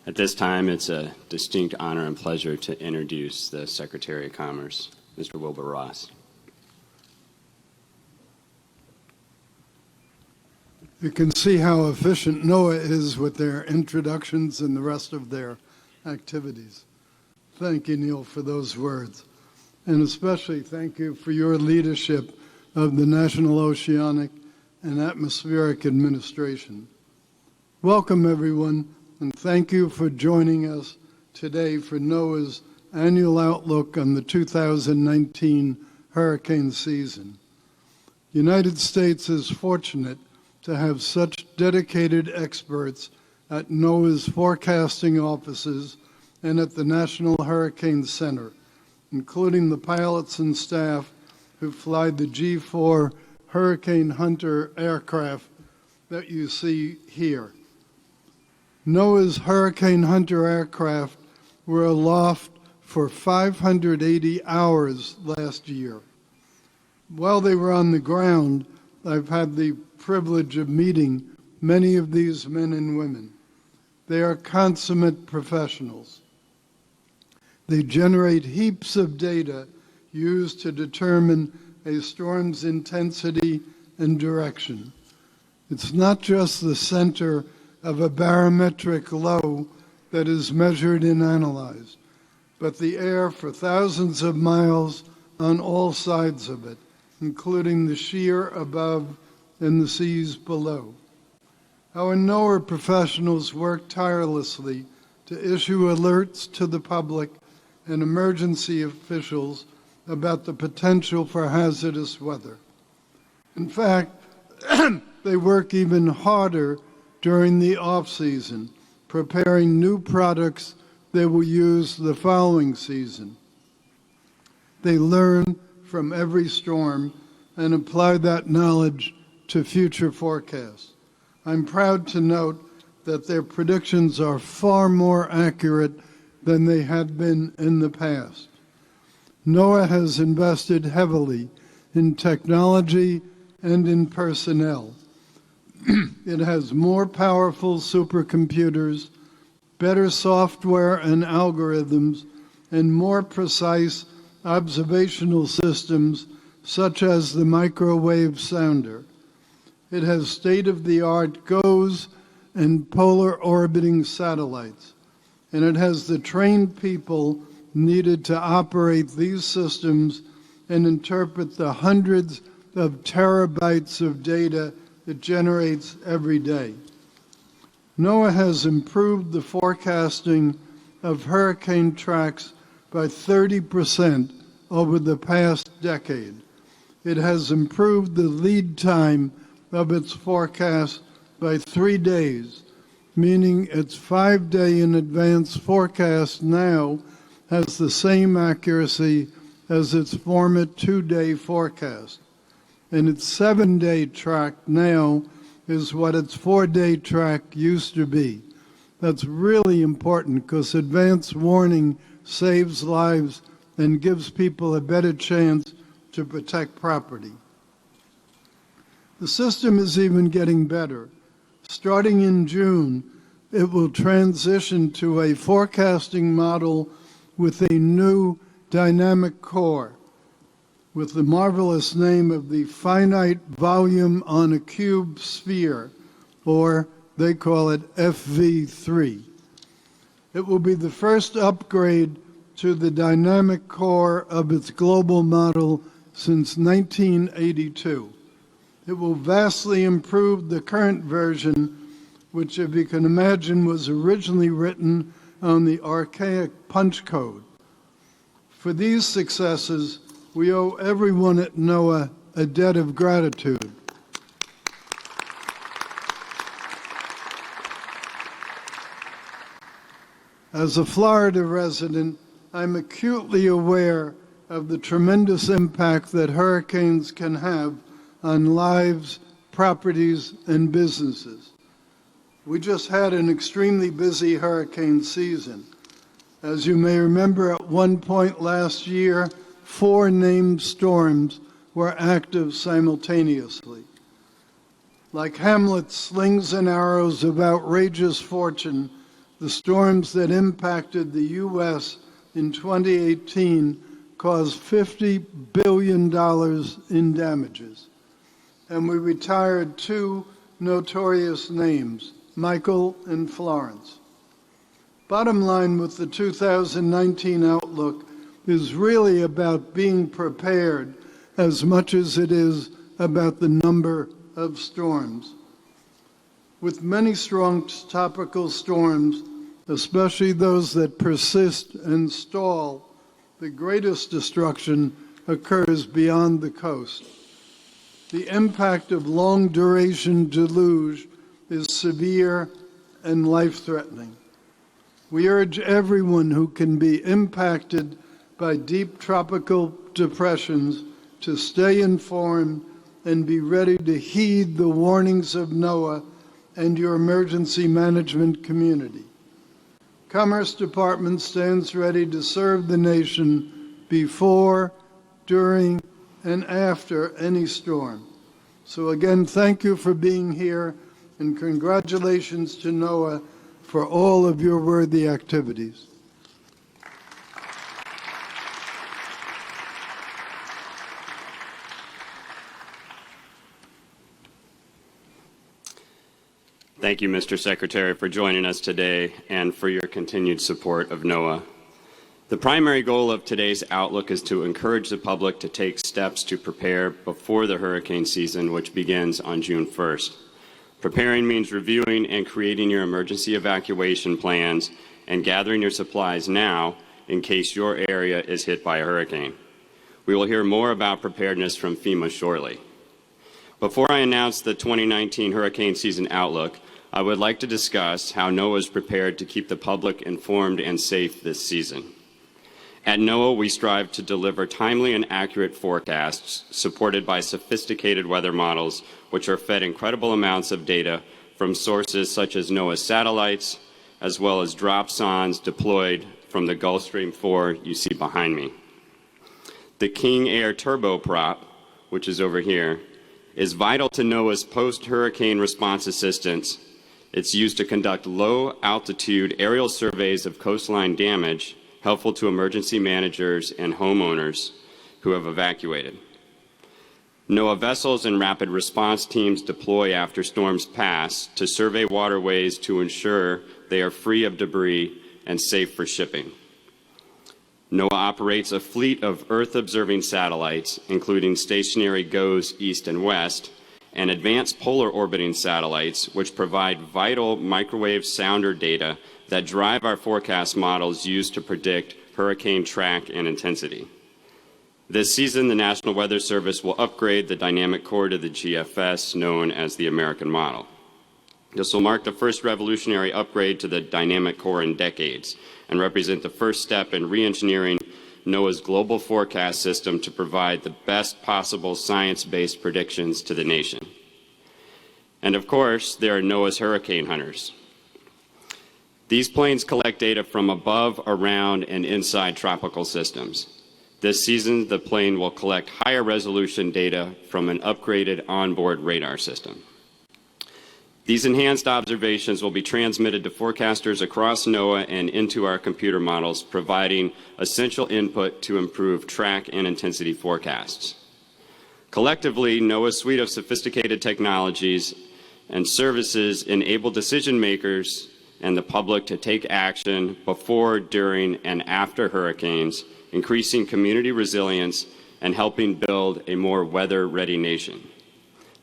At this time, it's a distinct honor and pleasure to introduce the Secretary of Commerce, Mr. Wilbur Ross. You can see how efficient NOAA is with their introductions and the rest of their activities. Thank you, Neil, for those words. And especially thank you for your leadership of the National Oceanic and Atmospheric Administration. Welcome, everyone, and thank you for joining us today for NOAA's annual outlook on the 2019 hurricane season. The United States is fortunate to have such dedicated experts at NOAA's forecasting offices and at the National Hurricane Center, including the pilots and staff who fly the G4 Hurricane Hunter aircraft that you see here. NOAA's Hurricane Hunter aircraft were aloft for 580 hours last year. While they were on the ground, I've had the privilege of meeting many of these men and women. They are consummate professionals. They generate heaps of data used to determine a storm's intensity and direction. It's not just the center of a barometric low that is measured and analyzed, but the air for thousands of miles on all sides of it, including the sheer above and the seas below. Our NOAA professionals work tirelessly to issue alerts to the public and emergency officials about the potential for hazardous weather. In fact, they work even harder during the off-season, preparing new products they will use the following season. They learn from every storm and apply that knowledge to future forecasts. I'm proud to note that their predictions are far more accurate than they had been in the past. NOAA has invested heavily in technology and in personnel. It has more powerful supercomputers, better software and algorithms, and more precise observational systems such as the microwave sounder. It has state-of-the-art GOES and polar orbiting satellites, and it has the trained people needed to operate these systems and interpret the hundreds of terabytes of data it generates every day. NOAA has improved the forecasting of hurricane tracks by 30% over the past decade. It has improved the lead time of its forecast by 3 days, meaning its 5-day in advance forecast now has the same accuracy as its former 2-day forecast. And its 7-day track now is what its 4-day track used to be. That's really important because advance warning saves lives and gives people a better chance to protect property. The system is even getting better. Starting in June, it will transition to a forecasting model with a new dynamic core, with the marvelous name of the finite volume on a cube sphere, or they call it FV3. It will be the first upgrade to the dynamic core of its global model since 1982. It will vastly improve the current version, which, if you can imagine, was originally written on the archaic punch code. For these successes, we owe everyone at NOAA a debt of gratitude. As a Florida resident, I'm acutely aware of the tremendous impact that hurricanes can have on lives, properties, and businesses. We just had an extremely busy hurricane season. As you may remember, at one point last year, 4 named storms were active simultaneously. Like Hamlet's slings and arrows of outrageous fortune, The storms that impacted the U.S. in 2018 caused $50 billion in damages. And we retired two notorious names, Michael and Florence. Bottom line with the 2019 outlook is really about being prepared as much as it is about the number of storms. With many strong tropical storms, especially those that persist and stall, the greatest destruction occurs beyond the coast. The impact of long-duration deluge is severe and life-threatening. We urge everyone who can be impacted by deep tropical depressions to stay informed and be ready to heed the warnings of NOAA and your emergency management community. Commerce Department stands ready to serve the nation before, during, and after any storm. So again, thank you for being here, and congratulations to NOAA for all of your worthy activities. Thank you, Mr. Secretary, for joining us today and for your continued support of NOAA. The primary goal of today's Outlook is to encourage the public to take steps to prepare before the hurricane season, which begins on June 1st. Preparing means reviewing and creating your emergency evacuation plans and gathering your supplies now in case your area is hit by a hurricane. We will hear more about preparedness from FEMA shortly. Before I announce the 2019 hurricane season outlook, I would like to discuss how NOAA is prepared to keep the public informed and safe this season. At NOAA, we strive to deliver timely and accurate forecasts supported by sophisticated weather models, which are fed incredible amounts of data from sources such as NOAA's satellites, as well as dropsondes deployed from the Gulfstream 4 you see behind me. The King Air turboprop, which is over here, is vital to NOAA's post-hurricane response assistance. It's used to conduct low-altitude aerial surveys of coastline damage, helpful to emergency managers and homeowners who have evacuated. NOAA vessels and rapid response teams deploy after storms pass to survey waterways to ensure they are free of debris and safe for shipping. NOAA operates a fleet of Earth-observing satellites, including stationary GOES East and West, and advanced polar orbiting satellites, which provide vital microwave sounder data that drive our forecast models used to predict hurricane track and intensity. This season, the National Weather Service will upgrade the dynamic core to the GFS, known as the American model. This will mark the first revolutionary upgrade to the dynamic core in decades and represent the first step in re-engineering NOAA's global forecast system to provide the best possible science-based predictions to the nation. And of course, there are NOAA's hurricane hunters. These planes collect data from above, around, and inside tropical systems. This season, the plane will collect higher resolution data from an upgraded onboard radar system. These enhanced observations will be transmitted to forecasters across NOAA and into our computer models, providing essential input to improve track and intensity forecasts. Collectively, NOAA's suite of sophisticated technologies and services enable decision makers and the public to take action before, during, and after hurricanes, increasing community resilience and helping build a more weather-ready nation.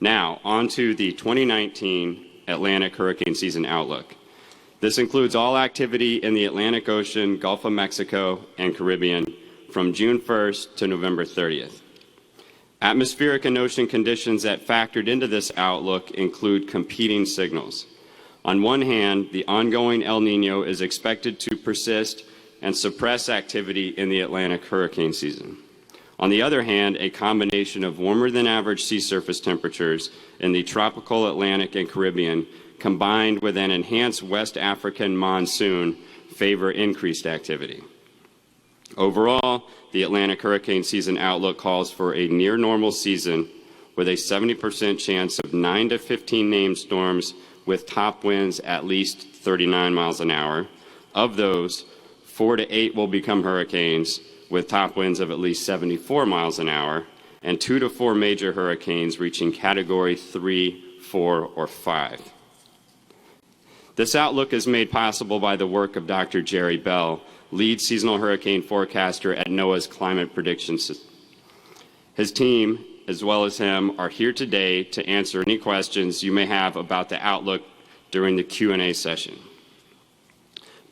Now, on to the 2019 Atlantic hurricane season outlook. This includes all activity in the Atlantic Ocean, Gulf of Mexico, and Caribbean from June 1st to November 30th. Atmospheric and ocean conditions that factored into this outlook include competing signals. On one hand, the ongoing El Niño is expected to persist and suppress activity in the Atlantic hurricane season. On the other hand, a combination of warmer than average sea surface temperatures in the tropical Atlantic and Caribbean combined with an enhanced West African monsoon favor increased activity. Overall, the Atlantic hurricane season outlook calls for a near normal season with a 70% chance of 9 to 15 named storms with top winds at least 39 miles an hour. Of those, 4 to 8 will become hurricanes with top winds of at least 74 miles an hour, and 2 to 4 major hurricanes reaching Category 3, 4, or 5. This outlook is made possible by the work of Dr. Jerry Bell, lead seasonal hurricane forecaster at NOAA's Climate Prediction System. His team, as well as him, are here today to answer any questions you may have about the outlook during the Q&A session.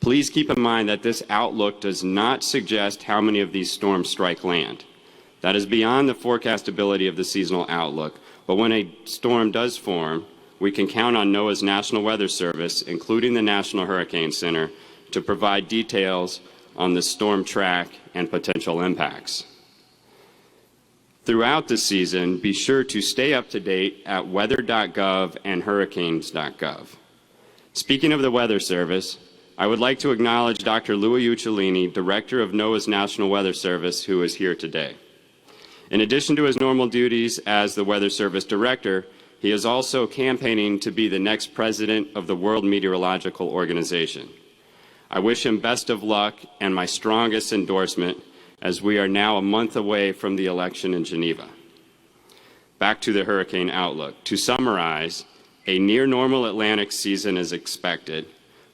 Please keep in mind that this outlook does not suggest how many of these storms strike land. That is beyond the forecastability of the seasonal outlook, but when a storm does form, we can count on NOAA's National Weather Service, including the National Hurricane Center, to provide details on the storm track and potential impacts. Throughout the season, be sure to stay up to date at weather.gov and hurricanes.gov. Speaking of the Weather Service, I would like to acknowledge Dr. Louis Uccellini, Director of NOAA's National Weather Service, who is here today. In addition to his normal duties as the Weather Service Director, he is also campaigning to be the next president of the World Meteorological Organization. I wish him best of luck and my strongest endorsement as we are now a month away from the election in Geneva. Back to the hurricane outlook. To summarize, a near normal Atlantic season is expected,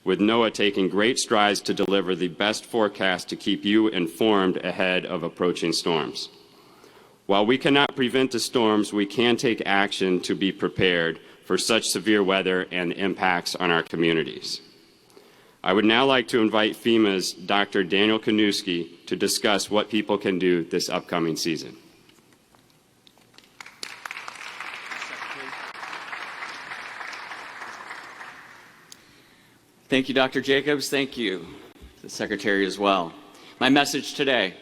with NOAA taking great strides to deliver the best forecast to keep you informed ahead of approaching storms. While we cannot prevent the storms, we can take action to be prepared for such severe weather and impacts on our communities. I would now like to invite FEMA's Dr. Daniel Kanuski to discuss what people can do this upcoming season. Thank you, Dr. Jacobs. Thank you, the Secretary, as well. My message today,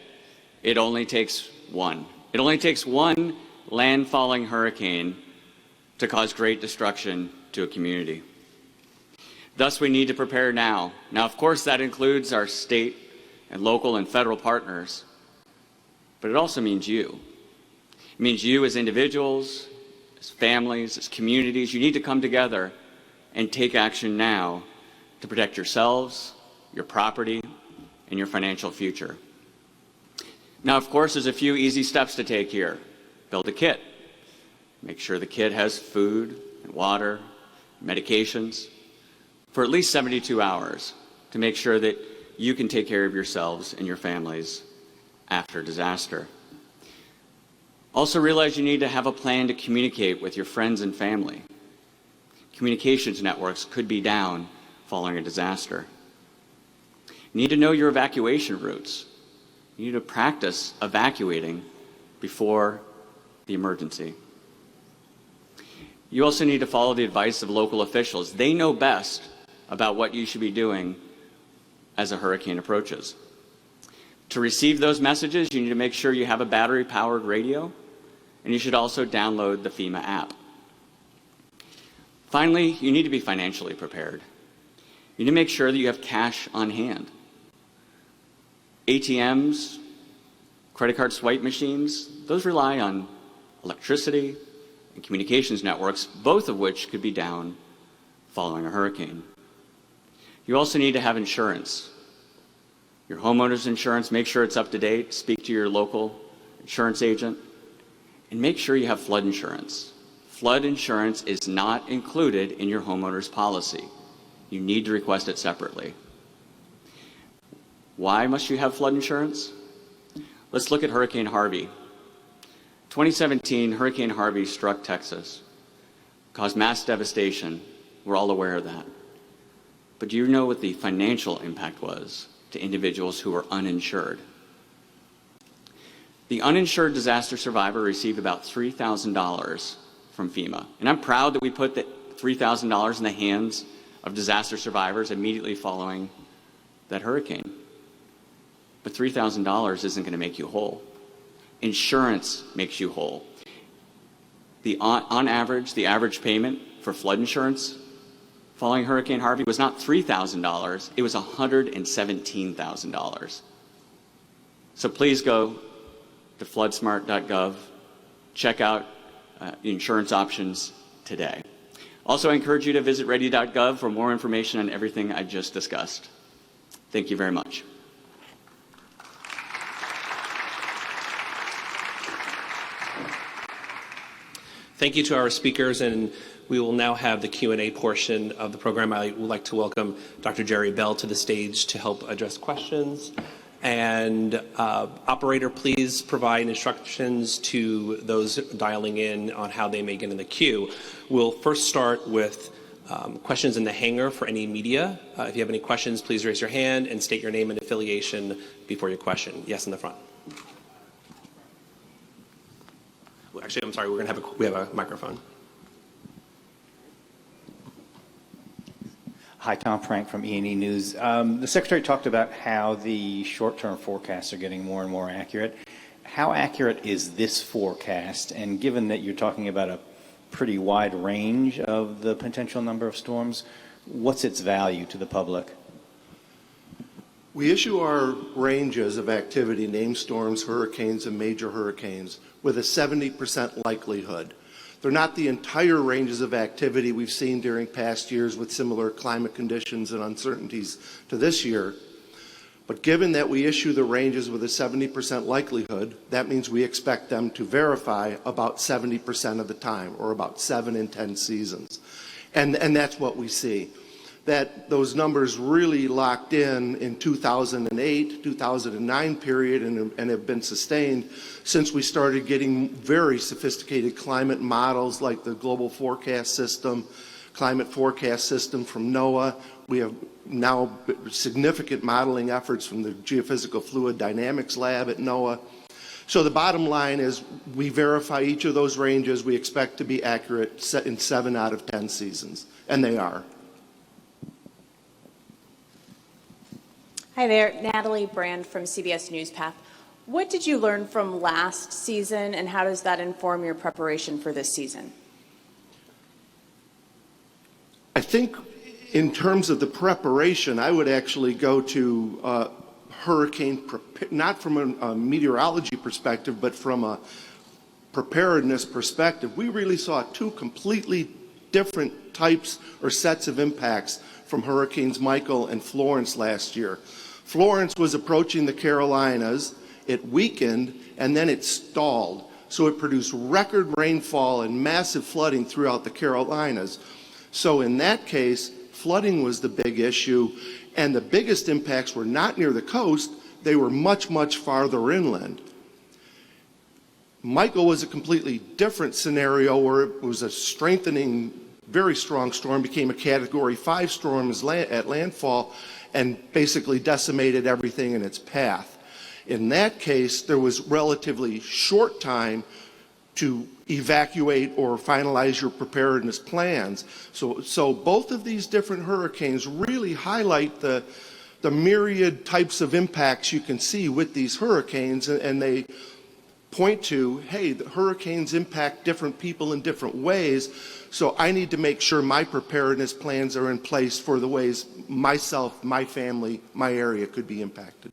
it only takes one. It only takes one landfalling hurricane to cause great destruction to a community. Thus, we need to prepare now. Now, of course, that includes our state and local and federal partners, but it also means you. It means you as individuals, as families, as communities. You need to come together and take action now to protect yourselves, your property, and your financial future. Now, of course, there's a few easy steps to take here. Build a kit. Make sure the kit has food and water, medications, for at least 72 hours to make sure that you can take care of yourselves and your families after disaster. Also realize you need to have a plan to communicate with your friends and family. Communications networks could be down following a disaster. You need to know your evacuation routes. You need to practice evacuating before the emergency. You also need to follow the advice of local officials. They know best about what you should be doing as a hurricane approaches. To receive those messages, you need to make sure you have a battery-powered radio, and you should also download the FEMA app. Finally, you need to be financially prepared. You need to make sure that you have cash on hand. ATMs, credit card swipe machines, those rely on electricity and communications networks, both of which could be down following a hurricane. You also need to have insurance. Your homeowner's insurance, make sure it's up to date. Speak to your local insurance agent. And make sure you have flood insurance. Flood insurance is not included in your homeowner's policy. You need to request it separately. Why must you have flood insurance? Let's look at Hurricane Harvey. 2017, Hurricane Harvey struck Texas, caused mass devastation. We're all aware of that. But do you know what the financial impact was to individuals who were uninsured? The uninsured disaster survivor received about $3,000 from FEMA. And I'm proud that we put that $3,000 in the hands of disaster survivors immediately following that hurricane. But $3,000 isn't going to make you whole. Insurance makes you whole. On average, the average payment for flood insurance following Hurricane Harvey was not $3,000, it was $117,000. So please go to floodsmart.gov, check out insurance options today. Also, I encourage you to visit ready.gov for more information on everything I just discussed. Thank you very much. Thank you to our speakers, and we will now have the Q&A portion of the program. I would like to welcome Dr. Jerry Bell to the stage to help address questions. And operator, please provide instructions to those dialing in on how they may get in the queue. We'll first start with questions in the hangar for any media. If you have any questions, please raise your hand and state your name and affiliation before your question. Yes, in the front. Well, actually, I'm sorry. We have a microphone. Hi, Tom Frank from E&E News. The Secretary talked about how the short-term forecasts are getting more and more accurate. How accurate is this forecast? And given that you're talking about a pretty wide range of the potential number of storms, what's its value to the public? We issue our ranges of activity, named storms, hurricanes, and major hurricanes, with a 70% likelihood. They're not the entire ranges of activity we've seen during past years with similar climate conditions and uncertainties to this year. But given that we issue the ranges with a 70% likelihood, that means we expect them to verify about 70% of the time, or about 7 in 10 seasons. And that's what we see. That those numbers really locked in 2008, 2009 period and have been sustained since we started getting very sophisticated climate models like the Global Forecast System, Climate Forecast System from NOAA. We have now significant modeling efforts from the Geophysical Fluid Dynamics Lab at NOAA. So the bottom line is we verify each of those ranges. We expect to be accurate in 7 out of 10 seasons, and they are. Hi there, Natalie Brand from CBS NewsPath. What did you learn from last season, and how does that inform your preparation for this season? I think in terms of the preparation, I would actually go to not from a meteorology perspective, but from a preparedness perspective. We really saw 2 completely different types or sets of impacts from Hurricanes Michael and Florence last year. Florence was approaching the Carolinas, it weakened, and then it stalled. So it produced record rainfall and massive flooding throughout the Carolinas. So in that case, flooding was the big issue, and the biggest impacts were not near the coast, they were much, much farther inland. Michael was a completely different scenario where it was a strengthening, very strong storm, became a Category 5 storm at landfall, and basically decimated everything in its path. In that case, there was relatively short time to evacuate or finalize your preparedness plans. So both of these different hurricanes really highlight the myriad types of impacts you can see with these hurricanes, and they point to, hey, the hurricanes impact different people in different ways, so I need to make sure my preparedness plans are in place for the ways myself, my family, my area could be impacted.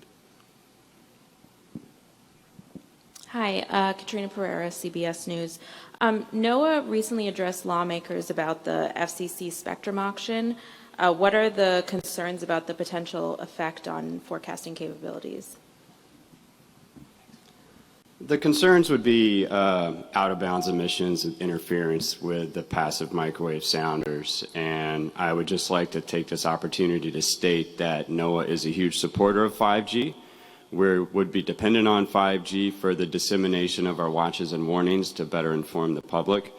Hi, Katrina Pereira, CBS News. NOAA recently addressed lawmakers about the FCC spectrum auction. What are the concerns about the potential effect on forecasting capabilities? The concerns would be out-of-bounds emissions and interference with the passive microwave sounders. And I would just like to take this opportunity to state that NOAA is a huge supporter of 5G. We would be dependent on 5G for the dissemination of our watches and warnings to better inform the public.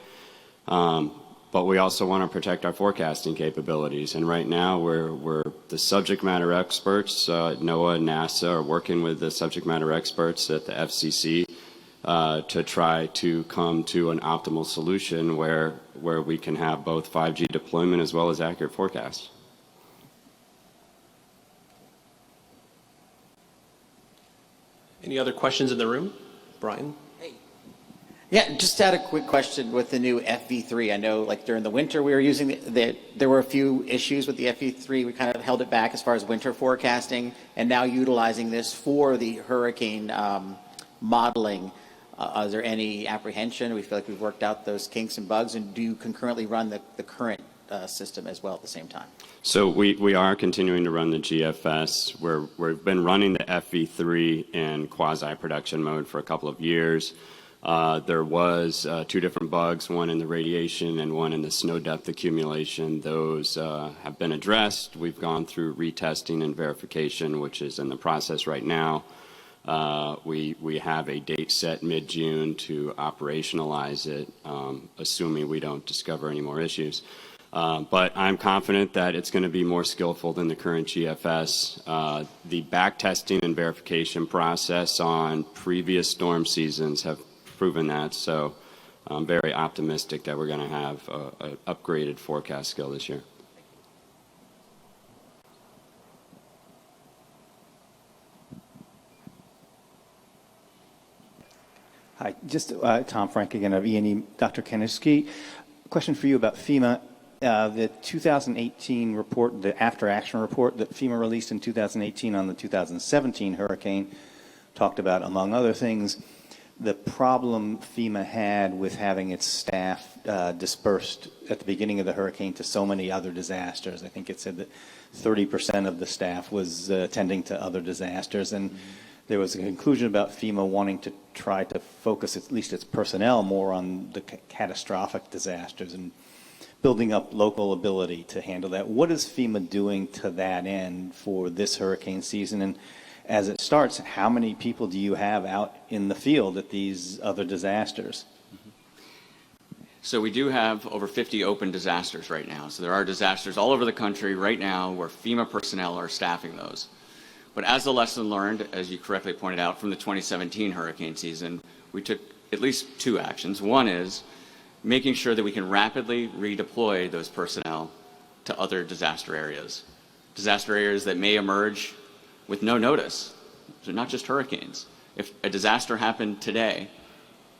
But we also want to protect our forecasting capabilities. And right now, we're the subject matter experts. NOAA and NASA are working with the subject matter experts at the FCC to try to come to an optimal solution where we can have both 5G deployment as well as accurate forecasts. Any other questions in the room? Brian? Yeah, just had a quick question with the new FV3. I know, like during the winter, we were using there were a few issues with the FV3. We kind of held it back as far as winter forecasting, and now utilizing this for the hurricane modeling. Is there any apprehension? We feel like we've worked out those kinks and bugs, and do you concurrently run the current system as well at the same time? So we are continuing to run the GFS. We've been running the FE3 in quasi-production mode for a couple of years. There was 2 different bugs, one in the radiation and one in the snow depth accumulation. Those have been addressed. We've gone through retesting and verification, which is in the process right now. We have a date set mid-June to operationalize it, assuming we don't discover any more issues. But I'm confident that it's going to be more skillful than the current GFS. The back testing and verification process on previous storm seasons have proven that, so I'm very optimistic that we're going to have an upgraded forecast skill this year. Hi, just Tom Frank again of E&E. Dr. Kaniewski, question for you about FEMA. The 2018 report, the after-action report that FEMA released in 2018 on the 2017 hurricane, talked about, among other things, the problem FEMA had with having its staff dispersed at the beginning of the hurricane to so many other disasters. I think it said that 30% of the staff was attending to other disasters, and there was a conclusion about FEMA wanting to try to focus at least its personnel more on the catastrophic disasters and building up local ability to handle that. What is FEMA doing to that end for this hurricane season? And as it starts, how many people do you have out in the field at these other disasters? So we do have over 50 open disasters right now. So there are disasters all over the country right now where FEMA personnel are staffing those. But as a lesson learned, as you correctly pointed out, from the 2017 hurricane season, we took at least 2 actions. One is making sure that we can rapidly redeploy those personnel to other disaster areas that may emerge with no notice. So not just hurricanes. If a disaster happened today,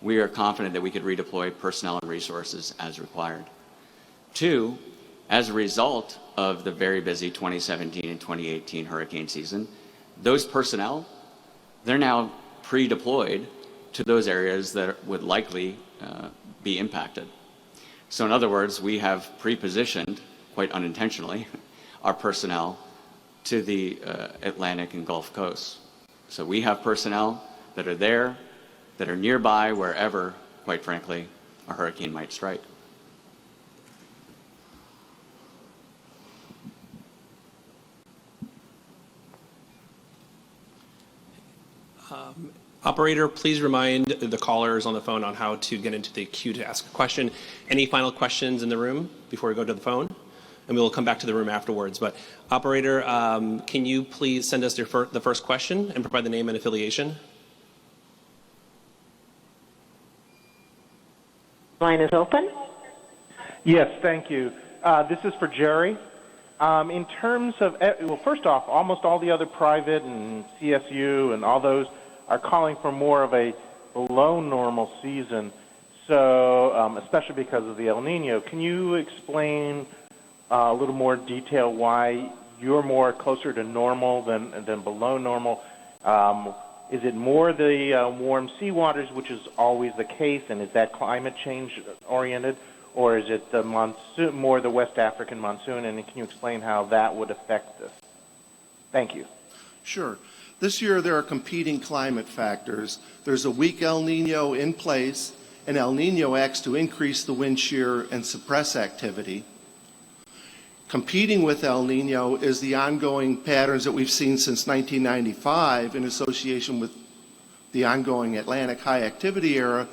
we are confident that we could redeploy personnel and resources as required. 2, as a result of the very busy 2017 and 2018 hurricane season, those personnel, they're now pre-deployed to those areas that would likely be impacted. So in other words, we have pre-positioned, quite unintentionally, our personnel to the Atlantic and Gulf coasts. So we have personnel that are there, that are nearby wherever, quite frankly, a hurricane might strike. Operator, please remind the callers on the phone on how to get into the queue to ask a question. Any final questions in the room before we go to the phone? And we will come back to the room afterwards. But operator, can you please send us the first question and provide the name and affiliation? Line is open. Yes, thank you. This is for Jerry. In terms of, well, first off, almost all the other private and CSU and all those are calling for more of a below normal season, so especially because of the El Nino. Can you explain a little more detail why you're more closer to normal than below normal? Is it more the warm seawaters, which is always the case, and is that climate change oriented, or is it the monsoon, more the West African monsoon, and can you explain how that would affect this? Thank you. Sure. This year there are competing climate factors. There's a weak El Nino in place, and El Nino acts to increase the wind shear and suppress activity. Competing with El Nino is the ongoing patterns that we've seen since 1995 in association with the ongoing Atlantic high activity era,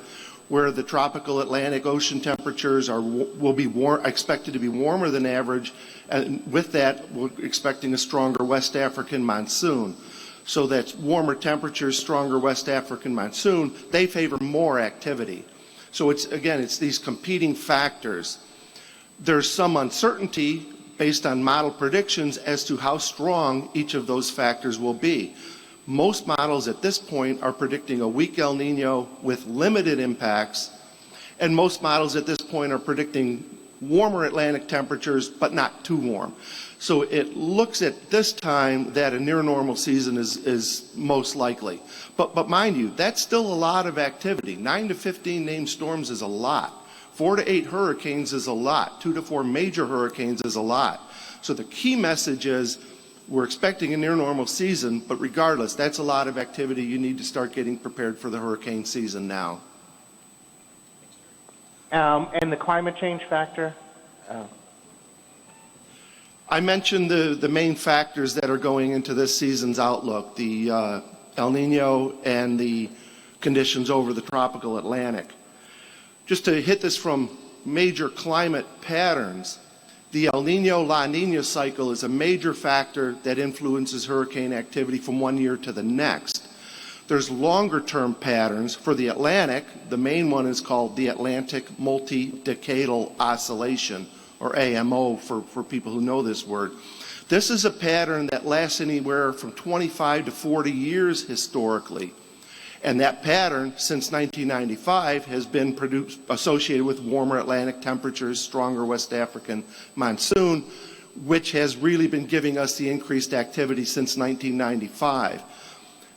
where the tropical Atlantic Ocean temperatures will be expected to be warmer than average, and with that we're expecting a stronger West African monsoon. So that warmer temperatures, stronger West African monsoon, they favor more activity. So it's these competing factors. There's some uncertainty based on model predictions as to how strong each of those factors will be. Most models at this point are predicting a weak El Nino with limited impacts, and most models at this point are predicting warmer Atlantic temperatures, but not too warm. So it looks at this time that a near normal season is most likely. But mind you, that's still a lot of activity. 9 to 15 named storms is a lot. 4 to 8 hurricanes is a lot. 2 to 4 major hurricanes is a lot. So the key message is we're expecting a near normal season, but regardless, that's a lot of activity. You need to start getting prepared for the hurricane season now. And the climate change factor? I mentioned the main factors that are going into this season's outlook, the El Nino and the conditions over the tropical Atlantic. Just to hit this from major climate patterns, the El Nino-La Nina cycle is a major factor that influences hurricane activity from one year to the next. There's longer-term patterns. For the Atlantic, the main one is called the Atlantic Multi-Decadal Oscillation, or AMO for people who know this word. This is a pattern that lasts anywhere from 25 to 40 years historically. And that pattern, since 1995, has been associated with warmer Atlantic temperatures, stronger West African monsoon, which has really been giving us the increased activity since 1995.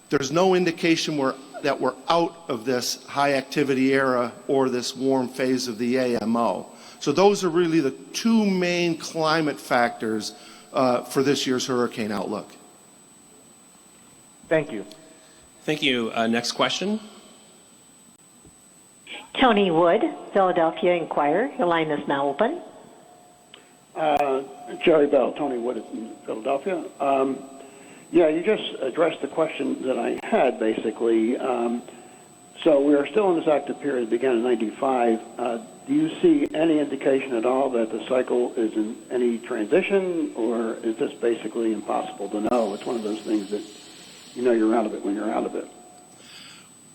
There's no indication that we're out of this high activity era or this warm phase of the AMO. So those are really the two main climate factors for this year's hurricane outlook. Thank you. Thank you. Next question. Tony Wood, Philadelphia Inquirer. Your line is now open. Jerry Bell, Tony Wood in Philadelphia. Yeah, you just addressed the question that I had, basically. So we are still in this active period that began in 95. Do you see any indication at all that the cycle is in any transition, or is this basically impossible to know? It's one of those things that you know you're out of it when you're out of it.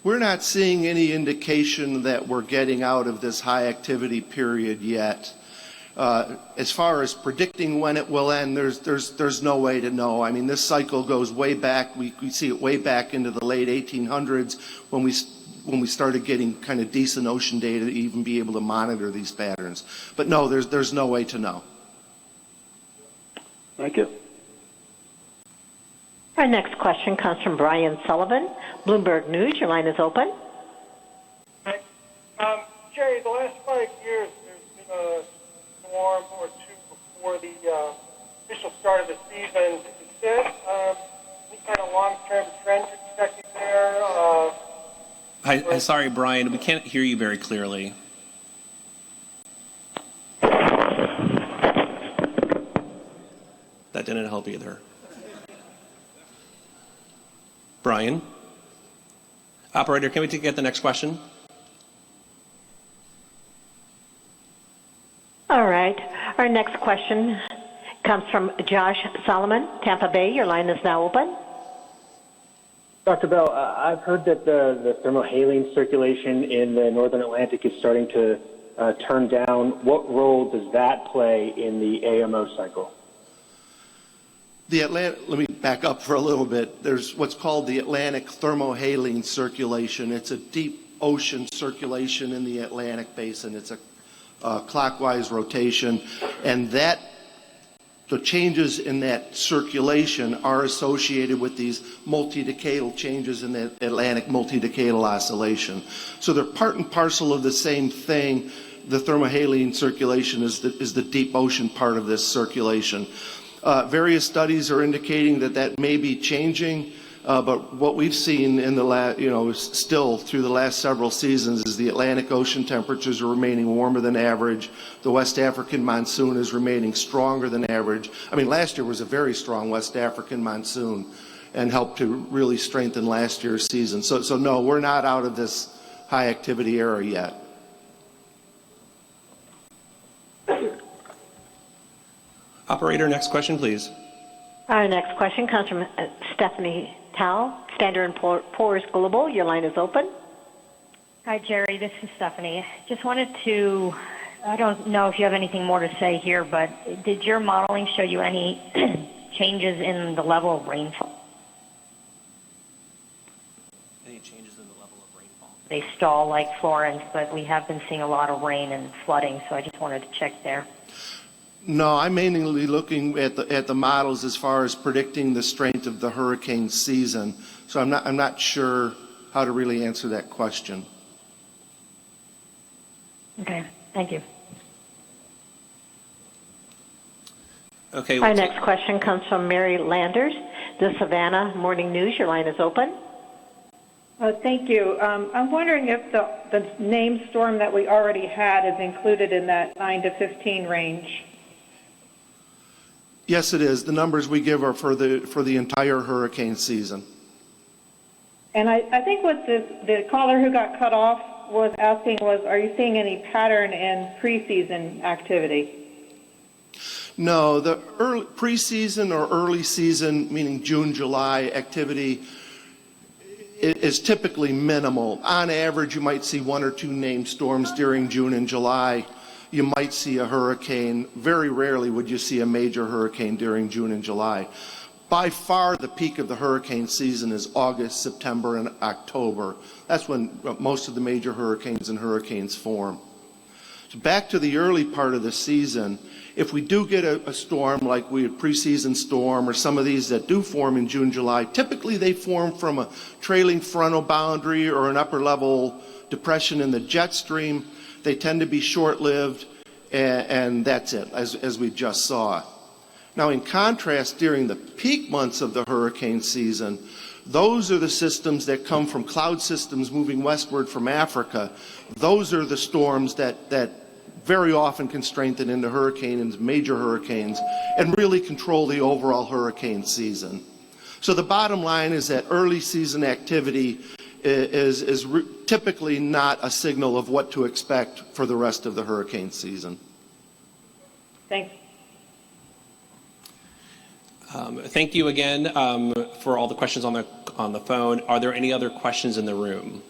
We're not seeing any indication that we're getting out of this high activity period yet. As far as predicting when it will end, there's no way to know. I mean, this cycle goes way back. We see it way back into the late 1800s when we started getting kind of decent ocean data to even be able to monitor these patterns. But no, there's no way to know. Thank you. Our next question comes from Brian Sullivan, Bloomberg News. Your line is open. Hi. Jerry, the last 5 years, there's been a storm or two before the official start of the season. Is there any kind of long-term trend expected there? Hi, sorry, Brian. We can't hear you very clearly. That didn't help either. Brian? Operator, can we get the next question? All right. Our next question comes from Josh Solomon, Tampa Bay. Your line is now open. Dr. Bell, I've heard that the thermohaline circulation in the northern Atlantic is starting to turn down. What role does that play in the AMO cycle? Let me back up for a little bit. There's what's called the Atlantic thermohaline circulation. It's a deep ocean circulation in the Atlantic basin. It's a clockwise rotation, and the changes in that circulation are associated with these multi-decadal changes in the Atlantic multi-decadal oscillation. So they're part and parcel of the same thing. The thermohaline circulation is the deep ocean part of this circulation. Various studies are indicating that may be changing, but what we've seen in the still through the last several seasons is the Atlantic Ocean temperatures are remaining warmer than average. The West African monsoon is remaining stronger than average. I mean, last year was a very strong West African monsoon and helped to really strengthen last year's season. So no, we're not out of this high activity era yet. Operator, next question, please. Our next question comes from Stephanie Tao, Standard & Poor's Global. Your line is open. Hi, Jerry. This is Stephanie. Just wanted to, I don't know if you have anything more to say here, but did your modeling show you any changes in the level of rainfall? Any changes in the level of rainfall? they stall like Florence, but we have been seeing a lot of rain and flooding, so I just wanted to check there. No, I'm mainly looking at the models as far as predicting the strength of the hurricane season. So I'm not sure how to really answer that question. Okay, thank you. Okay. Our next question comes from Mary Landers, the Savannah Morning News. Your line is open. Thank you. I'm wondering if the named storm that we already had is included in that 9 to 15 range. Yes, it is. The numbers we give are for the entire hurricane season. And I think what the caller who got cut off was asking was, are you seeing any pattern in preseason activity? No, the preseason or early season, meaning June, July activity is typically minimal. On average, you might see 1 or 2 named storms during June and July. You might see a hurricane. Very rarely would you see a major hurricane during June and July. By far, the peak of the hurricane season is August, September, and October. That's when most of the major hurricanes and hurricanes form. So back to the early part of the season, if we do get a storm like a preseason storm or some of these that do form in June, July, typically they form from a trailing frontal boundary or an upper level depression in the jet stream. They tend to be short-lived, and that's it, as we just saw. Now, in contrast, during the peak months of the hurricane season, those are the systems that come from cloud systems moving westward from Africa. Those are the storms that very often can strengthen into hurricanes, major hurricanes, and really control the overall hurricane season. So the bottom line is that early season activity is typically not a signal of what to expect for the rest of the hurricane season. Thanks. Thank you again for all the questions on the phone. Are there any other questions in the room?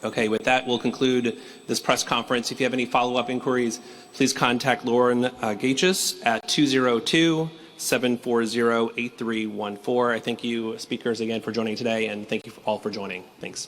Okay, with that, we'll conclude this press conference. If you have any follow-up inquiries, please contact Lauren Gachis at 202-740-8314. I thank you, speakers, again for joining today, and thank you all for joining. Thanks.